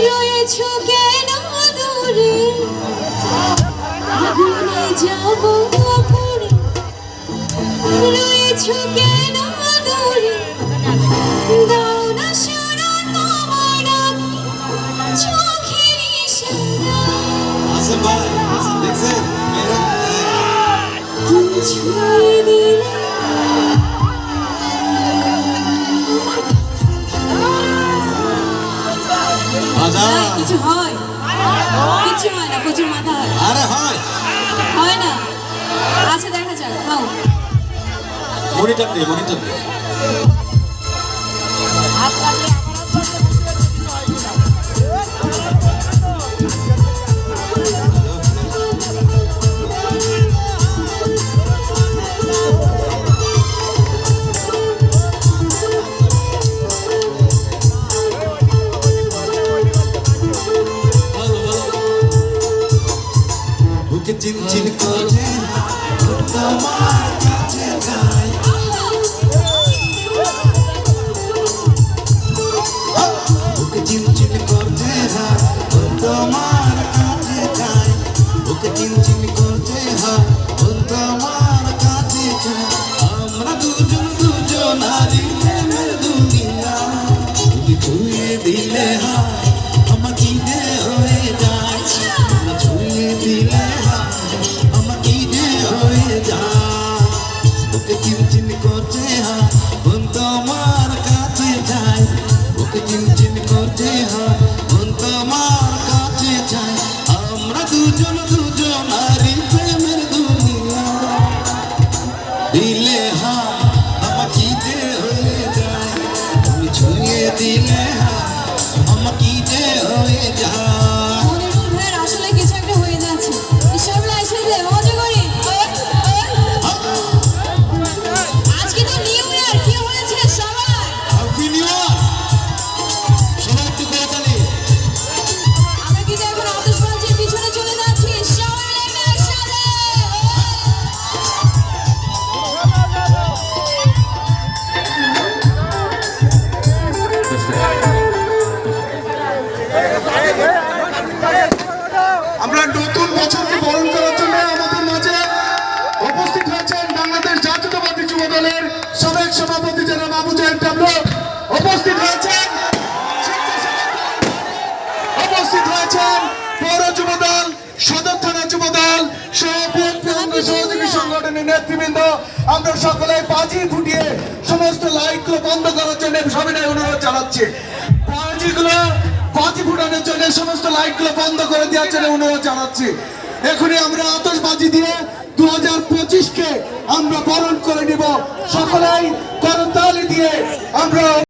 রয়েছো কেন দূরে আগুনে যাব পুরে রয়েছো কেন দূরে দাও না শোনো তোমার আমি চোখের ইশারা তুমি ছুঁয়ে দিলে কিছু হয় কিছু হয় না প্রচুর মাথা হয় আরে হয় না আচ্ছা দেখা যাক খাও মনিটর দে বুকে চিনচিন করে তোমার কাছে যাই বুকে চিনচিন করতে হয় তোমার কাছে যাই বুকে চিনচিন করতে হয় তোমার কাছে যাই আমরা দুজন হারি প্রেমের দুনিয়া তুমি ছুঁয়ে দিলে হয় আমার কি যে হয়ে যায় ছুঁয়ে দিলে আমার কি যে হয়ে যায় ওকে চিনচিন করতে হয় তোমার কাছে যাই ওকে চিনচিন করতে হয় তোমার কাছে যাই আমরা দুজন হারি প্রেমের দুনিয়া দিলে হয় আমার কি যে হয়ে যায় তুমি ছুঁয়ে দিলে হয় আমার কি যে হয়ে যায় আসলে কিছু একটা হয়ে যাচ্ছে সবলা এসে যে মজা করি আজকে তো নিউ ইয়ার কি হয়েছে সবাই হ্যাপি নিউ ইয়ার সবাই একটু করে তালি আমরা কি এখন আতশবাজির পিছনে চলে যাচ্ছি সবাই মিলে একসাথে আমরা নতুন বছরকে বরণ করার জন্য আমাদের মাঝে উপস্থিত হয়েছেন বাংলাদেশ জাতীয়তাবাদী যুব দলের সাবেক সভাপতি জনাব আবু জাহেল টাবলু উপস্থিত হয়েছেন পৌর যুব দল সদর থানা যুব দল সহযোগী সংগঠনের নেতৃবৃন্দ আমরা সকলে বাজি ফুটিয়ে সমস্ত লাইটগুলো বন্ধ করার জন্য সবিনয় অনুরোধ জানাচ্ছি বাজি ফুটানোর জন্য সমস্ত লাইটগুলো বন্ধ করে দেওয়ার জন্য অনুরোধ জানাচ্ছি এখনই আমরা আতশবাজি দিয়ে 2025 কে আমরা বরণ করে নিব সকলেই করতালি দিয়ে আমরা